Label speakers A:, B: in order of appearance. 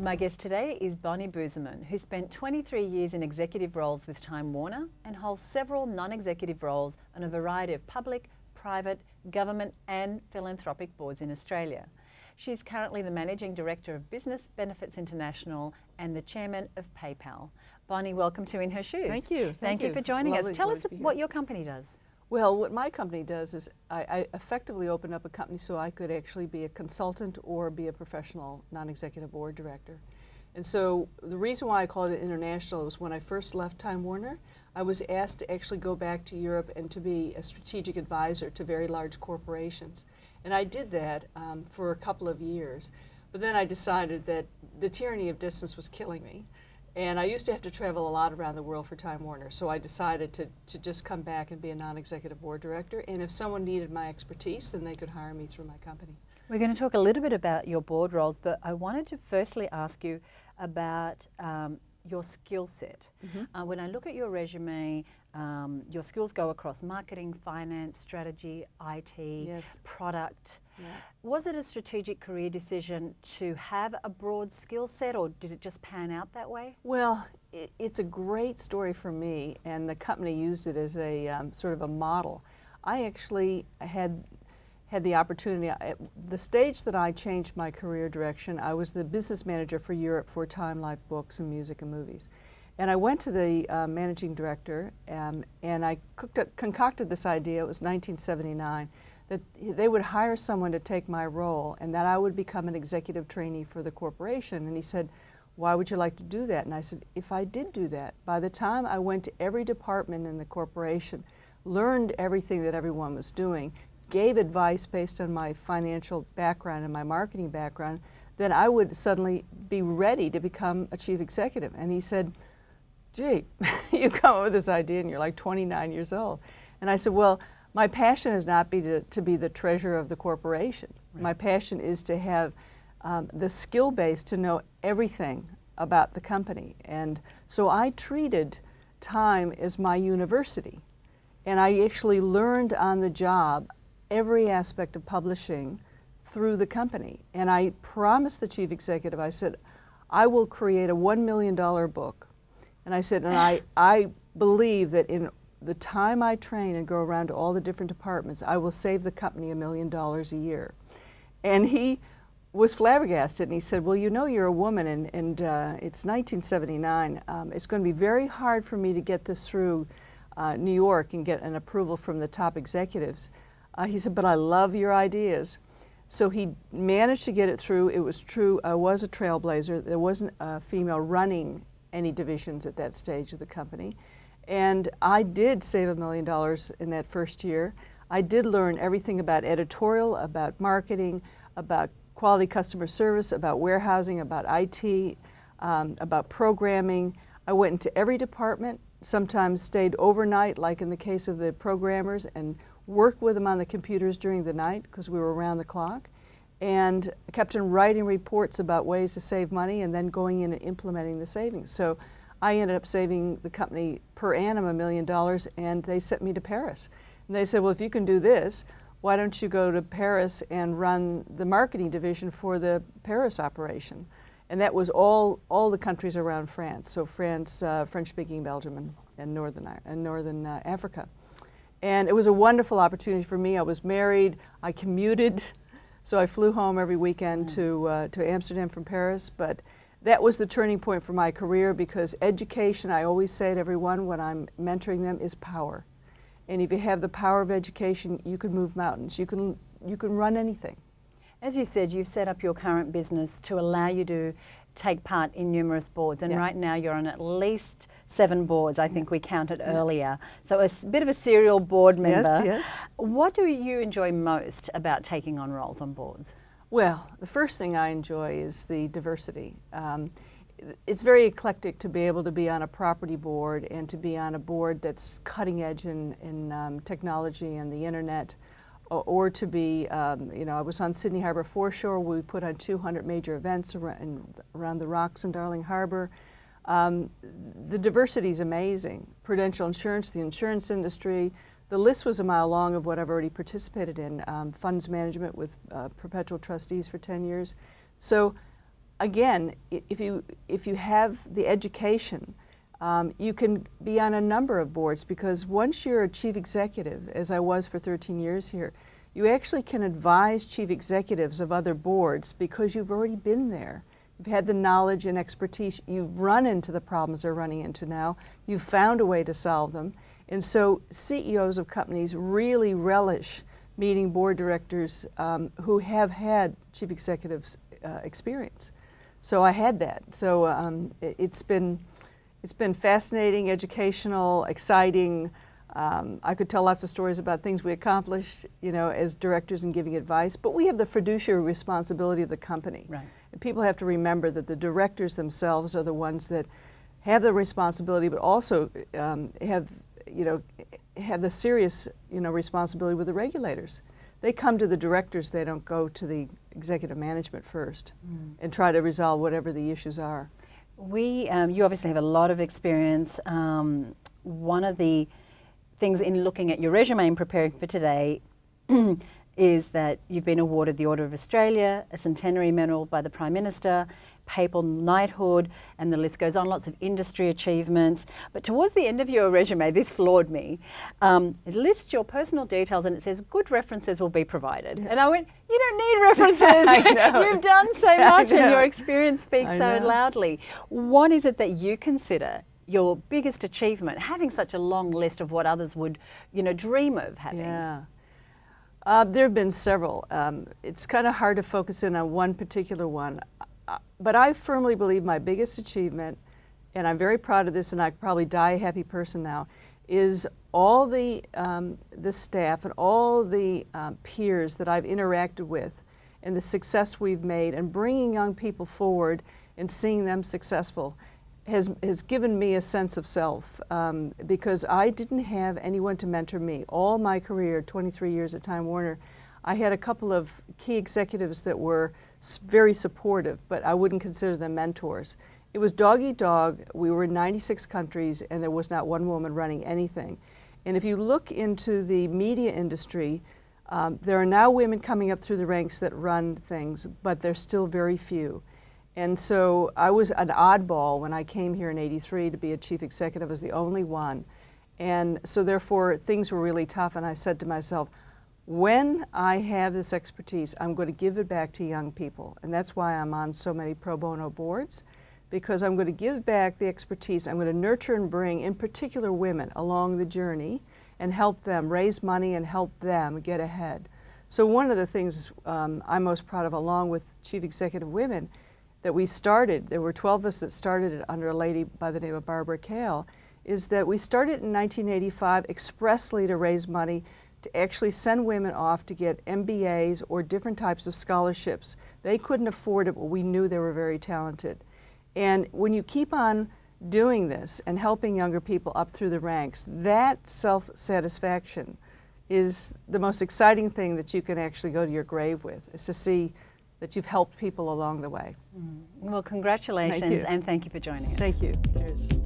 A: My guest today is Bonnie Boezeman, who spent 23 years in executive roles with Time Warner and holds several non-executive roles on a variety of public, private, government and philanthropic boards in Australia. She's currently the Managing Director of Business Benefits International and the Chairman of PayPal. Bonnie, welcome to In Her Shoes.
B: Thank you.
A: Thank you for joining us. Tell us what your company does.
B: Well, what my company does is I effectively opened up a company so I could actually be a consultant or be a professional non-executive board director. And so the reason why I called it international was when I first left Time Warner, I was asked to actually go back to Europe and to be a strategic advisor to very large corporations. And I did that for a couple of years. But then I decided that the tyranny of distance was killing me. And I used to have to travel a lot around the world for Time Warner, so I decided to just come back and be a non-executive board director. And if someone needed my expertise, then they could hire me through my company.
A: We're going to talk a little bit about your board roles, but I wanted to firstly ask you about your skill set. Mm-hmm. When I look at your resume, your skills go across marketing, finance, strategy, IT,
B: Yes.
A: product.
B: Yeah.
A: Was it a strategic career decision to have a broad skill set, or did it just pan out that way?
B: Well, it's a great story for me, and the company used it as a sort of a model. I actually had the opportunity, at the stage that I changed my career direction, I was the business manager for Europe for Time Life Books and Music and Movies. And I went to the managing director and I concocted this idea, it was 1979, that they would hire someone to take my role and that I would become an executive trainee for the corporation. And he said, why would you like to do that? And I said, if I did do that, by the time I went to every department in the corporation, learned everything that everyone was doing, gave advice based on my financial background and my marketing background, then I would suddenly be ready to become a chief executive. And he said, gee, you come up with this idea and you're like 29 years old. And I said, well, my passion is not to be the treasurer of the corporation. Right. My passion is to have the skill base to know everything about the company. And so I treated Time as my university. And I actually learned on the job every aspect of publishing through the company. And I promised the chief executive, I said, I will create a $1 million book. And I said, and I believe that in the time I train and go around to all the different departments, I will save the company $1 million a year. And he was flabbergasted, and he said, well, you know you're a woman, and it's 1979. It's going to be very hard for me to get this through New York and get an approval from the top executives. He said, but I love your ideas. So he managed to get it through. It was true, I was a trailblazer. There wasn't a female running any divisions at that stage of the company. And I did save $1 million in that first year. I did learn everything about editorial, about marketing, about quality customer service, about warehousing, about IT, about programming. I went into every department, sometimes stayed overnight, like in the case of the programmers, and worked with them on the computers during the night because we were around the clock. And I kept on writing reports about ways to save money and then going in and implementing the savings. So I ended up saving the company per annum $1 million, and they sent me to Paris. And they said, well, if you can do this, why don't you go to Paris and run the marketing division for the Paris operation? And that was all the countries around France, so France, French-speaking Belgium, and Northern Africa. And it was a wonderful opportunity for me. I was married, I commuted, so I flew home every weekend to Amsterdam from Paris. But that was the turning point for my career, because education, I always say to everyone when I'm mentoring them, is power. And if you have the power of education, you can move mountains. You can run anything.
A: As you said, you've set up your current business to allow you to take part in numerous boards, and right now you're on at least 7 boards. I think we counted earlier. So a bit of a serial board member.
B: Yes, yes.
A: What do you enjoy most about taking on roles on boards?
B: Well, the first thing I enjoy is the diversity. It's very eclectic to be able to be on a property board and to be on a board that's cutting edge in technology and the internet, or to be, you know, I was on Sydney Harbour Foreshore. We put on 200 major events around the rocks in Darling Harbour. The diversity is amazing. Prudential insurance, the insurance industry. The list was a mile long of what I've already participated in. Funds management with perpetual trustees for 10 years. So again, if you have the education, you can be on a number of boards, because once you're a chief executive, as I was for 13 years here, you actually can advise chief executives of other boards because you've already been there. You've had the knowledge and expertise. You've run into the problems they're running into now. You've found a way to solve them. And so CEOs of companies really relish meeting board directors who have had chief executives experience. So I had that. So it's been fascinating, educational, exciting. I could tell lots of stories about things we accomplished, as directors and giving advice, but we have the fiduciary responsibility of the company.
A: Right.
B: And people have to remember that the directors themselves are the ones that have the responsibility, but also have the serious, responsibility with the regulators. They come to the directors, they don't go to the executive management first and try to resolve whatever the issues are.
A: You obviously have a lot of experience. One of the things in looking at your resume and preparing for today is that you've been awarded the Order of Australia, a Centenary Medal by the Prime Minister, Papal Knighthood, and the list goes on, lots of industry achievements. But towards the end of your resume, this floored me. It lists your personal details and it says, good references will be provided. And I went, you don't need references. You've done so much and your experience speaks so loudly. What is it that you consider your biggest achievement, having such a long list of what others would, dream of having?
B: Yeah. There have been several. It's kind of hard to focus in on one particular one. But I firmly believe my biggest achievement, and I'm very proud of this, and I could probably die a happy person now, is all the staff and all the peers that I've interacted with and the success we've made, and bringing young people forward and seeing them successful has given me a sense of self, because I didn't have anyone to mentor me. All my career, 23 years at Time Warner, I had a couple of key executives that were very supportive, but I wouldn't consider them mentors. It was dog eat dog. We were in 96 countries and there was not one woman running anything. And if you look into the media industry, there are now women coming up through the ranks that run things, but there's still very few. And so I was an oddball when I came here in '83 to be a chief executive. I was the only one. And so therefore things were really tough, and I said to myself, when I have this expertise, I'm going to give it back to young people. And that's why I'm on so many pro bono boards, because I'm going to give back the expertise. I'm going to nurture and bring, in particular, women along the journey and help them raise money and help them get ahead. So one of the things I'm most proud of, along with Chief Executive Women, that we started, there were 12 of us that started it under a lady by the name of Barbara Kale, is that we started in 1985 expressly to raise money to actually send women off to get MBAs or different types of scholarships. They couldn't afford it, but we knew they were very talented. And when you keep on doing this and helping younger people up through the ranks, that self-satisfaction is the most exciting thing that you can actually go to your grave with, is to see that you've helped people along the way.
A: Well, congratulations, and thank you for joining us.
B: Thank you. Cheers.